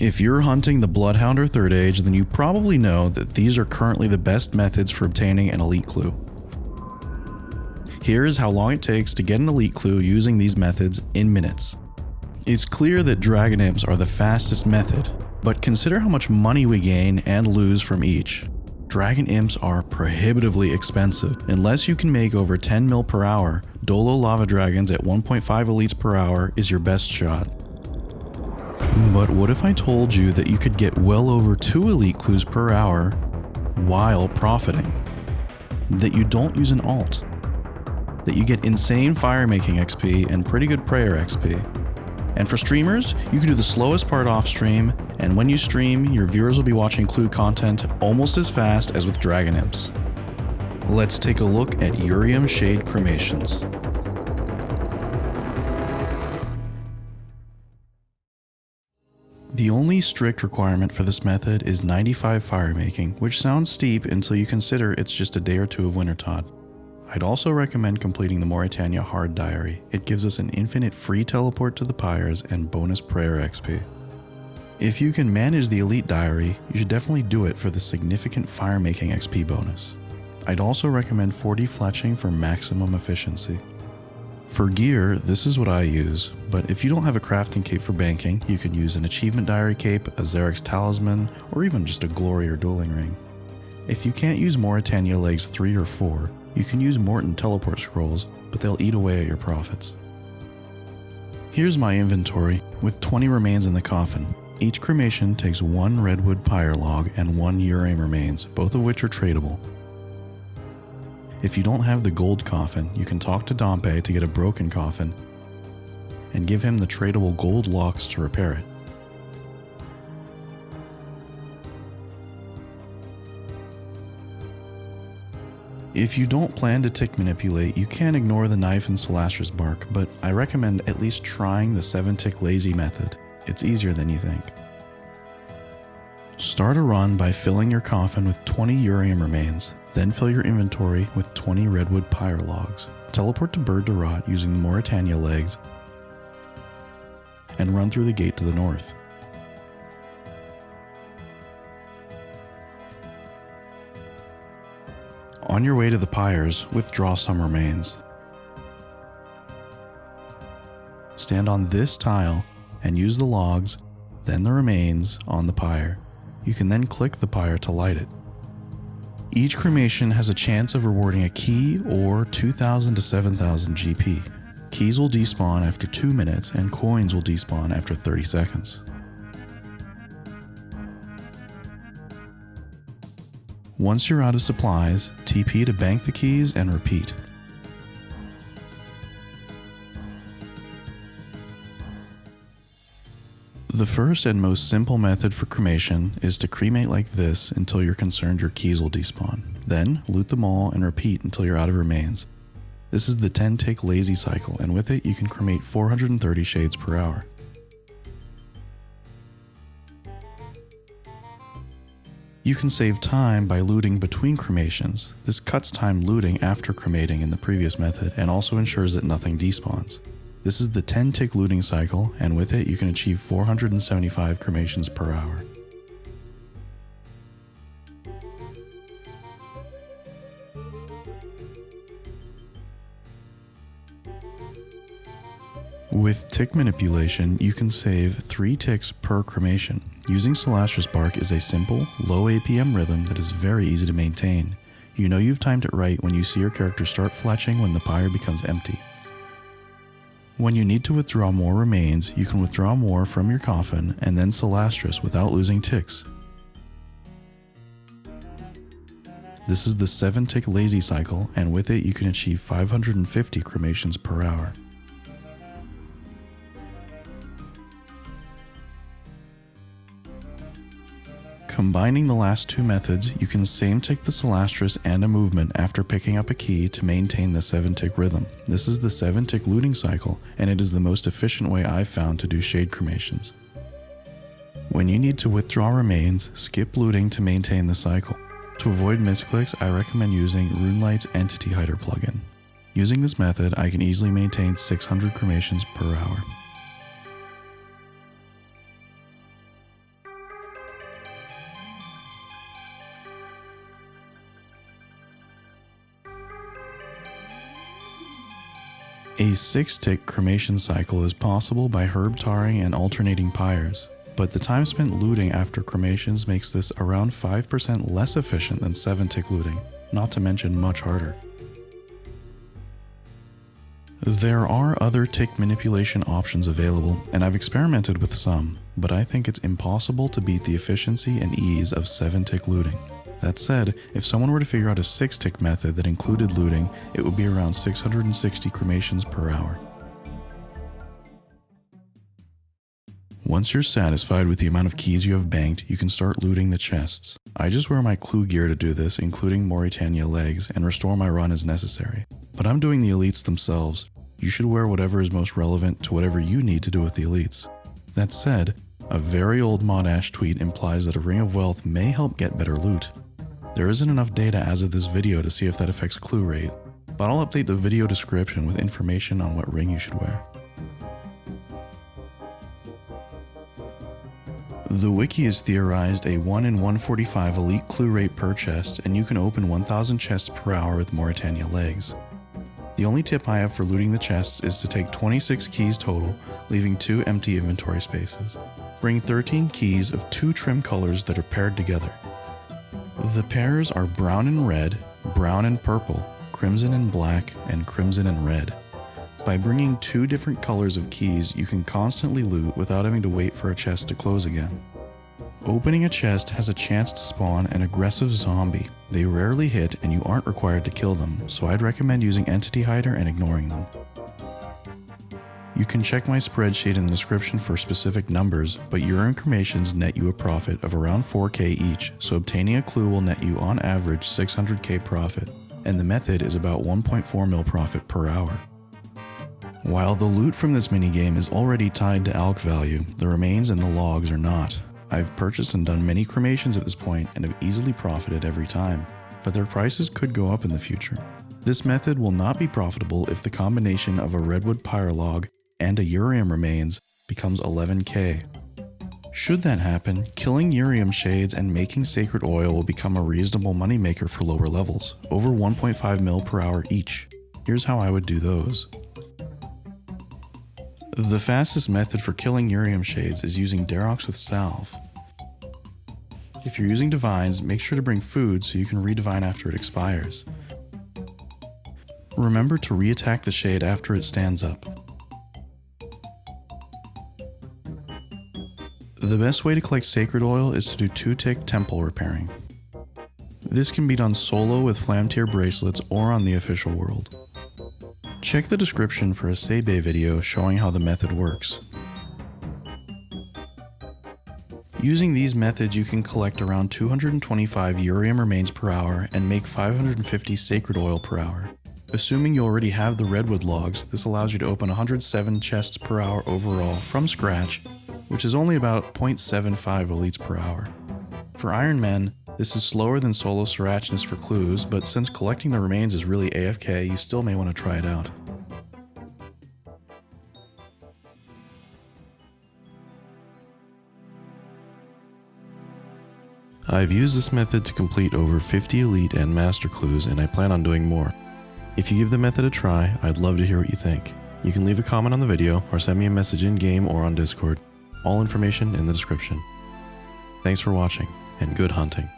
If you're hunting the Bloodhound or Third Age, then you probably know that these are currently the best methods for obtaining an elite clue. Here is how long it takes to get an elite clue using these methods in minutes. It's clear that dragon imps are the fastest method, but consider how much money we gain and lose from each. Dragon imps are prohibitively expensive. Unless you can make over 10 mil per hour, Dolo lava dragons at 1.5 elites per hour is your best shot. But what if I told you that you could get well over 2 elite clues per hour while profiting? That you don't use an alt? That you get insane fire making XP and pretty good prayer XP? And for streamers, you can do the slowest part off stream, and when you stream, your viewers will be watching clue content almost as fast as with dragon imps. Let's take a look at Urium Shade Cremations. The only strict requirement for this method is 95 fire making, which sounds steep until you consider it's just a day or two of Wintertod. I'd also recommend completing the Mauritania Hard Diary. It gives us an infinite free teleport to the pyres and bonus prayer XP. If you can manage the Elite Diary, you should definitely do it for the significant fire making XP bonus. I'd also recommend 40 fletching for maximum efficiency. For gear, this is what I use, but if you don't have a crafting cape for banking, you can use an achievement diary cape, a Xerix talisman, or even just a glory or dueling ring. If you can't use Mauritania legs 3 or 4, you can use Morton teleport scrolls, but they'll eat away at your profits. Here's my inventory, with 20 remains in the coffin. Each cremation takes 1 redwood pyre log and 1 Urium remains, both of which are tradable. If you don't have the gold coffin, you can talk to Dompe to get a broken coffin, and give him the tradable gold locks to repair it. If you don't plan to tick manipulate, you can ignore the knife and Salastra's bark, but I recommend at least trying the 7-tick lazy method. It's easier than you think. Start a run by filling your coffin with 20 Urium remains, then fill your inventory with 20 redwood pyre logs. Teleport to Bird to Rot using the Mauritania legs, and run through the gate to the north. On your way to the pyres, withdraw some remains. Stand on this tile and use the logs, then the remains on the pyre. You can then click the pyre to light it. Each cremation has a chance of rewarding a key or 2,000 to 7,000 GP. Keys will despawn after 2 minutes and coins will despawn after 30 seconds. Once you're out of supplies, TP to bank the keys and repeat. The first and most simple method for cremation is to cremate like this until you're concerned your keys will despawn. Then loot them all and repeat until you're out of remains. This is the 10-tick lazy cycle, and with it you can cremate 430 shades per hour. You can save time by looting between cremations. This cuts time looting after cremating in the previous method and also ensures that nothing despawns. This is the 10-tick looting cycle, and with it you can achieve 475 cremations per hour. With tick manipulation, you can save 3 ticks per cremation. Using Salastra's bark is a simple, low APM rhythm that is very easy to maintain. You know you've timed it right when you see your character start fletching when the pyre becomes empty. When you need to withdraw more remains, you can withdraw more from your coffin and then Salastra's without losing ticks. This is the 7-tick lazy cycle, and with it you can achieve 550 cremations per hour. Combining the last 2 methods, you can same tick the Salastra's and a movement after picking up a key to maintain the 7-tick rhythm. This is the 7-tick looting cycle, and it is the most efficient way I've found to do shade cremations. When you need to withdraw remains, skip looting to maintain the cycle. To avoid misclicks, I recommend using RuneLight's Entity Hider plugin. Using this method, I can easily maintain 600 cremations per hour. A 6-tick cremation cycle is possible by herb tarring and alternating pyres, but the time spent looting after cremations makes this around 5% less efficient than 7-tick looting, not to mention much harder. There are other tick manipulation options available, and I've experimented with some, but I think it's impossible to beat the efficiency and ease of 7-tick looting. That said, if someone were to figure out a 6-tick method that included looting, it would be around 660 cremations per hour. Once you're satisfied with the amount of keys you have banked, you can start looting the chests. I just wear my clue gear to do this, including Mauritania legs, and restore my run as necessary. But I'm doing the elites themselves. You should wear whatever is most relevant to whatever you need to do with the elites. That said, a very old Modash tweet implies that a Ring of Wealth may help get better loot. There isn't enough data as of this video to see if that affects clue rate, but I'll update the video description with information on what ring you should wear. The wiki has theorized a 1 in 145 elite clue rate per chest, and you can open 1000 chests per hour with Mauritania legs. The only tip I have for looting the chests is to take 26 keys total, leaving 2 empty inventory spaces. Bring 13 keys of 2 trim colors that are paired together. The pairs are brown and red, brown and purple, crimson and black, and crimson and red. By bringing 2 different colors of keys, you can constantly loot without having to wait for a chest to close again. Opening a chest has a chance to spawn an aggressive zombie. They rarely hit and you aren't required to kill them, so I'd recommend using Entity Hider and ignoring them. You can check my spreadsheet in the description for specific numbers, but Urium Cremations net you a profit of around 4k each, so obtaining a clue will net you on average 600k profit, and the method is about 1.4 mil profit per hour. While the loot from this minigame is already tied to alch value, the remains and the logs are not. I've purchased and done many cremations at this point and have easily profited every time, but their prices could go up in the future. This method will not be profitable if the combination of a redwood pyre log and a Urium remains becomes 11k. Should that happen, killing Urium shades and making sacred oil will become a reasonable moneymaker for lower levels, over 1.5 mil per hour each. Here's how I would do those. The fastest method for killing Urium shades is using Darox with salve. If you're using divines, make sure to bring food so you can redivine after it expires. Remember to re-attack the shade after it stands up. The best way to collect sacred oil is to do 2-tick temple repairing. This can be done solo with flam tier bracelets or on the official world. Check the description for a Sabe video showing how the method works. Using these methods you can collect around 225 Urium remains per hour and make 550 sacred oil per hour. Assuming you already have the redwood logs, this allows you to open 107 chests per hour overall from scratch, which is only about 0.75 elites per hour. For Ironman, this is slower than solo Sirachinus for clues, but since collecting the remains is really AFK, you still may want to try it out. I've used this method to complete over 50 elite and master clues, and I plan on doing more. If you give the method a try, I'd love to hear what you think. You can leave a comment on the video or send me a message in-game or on Discord. All information in the description. Thanks for watching, and good hunting.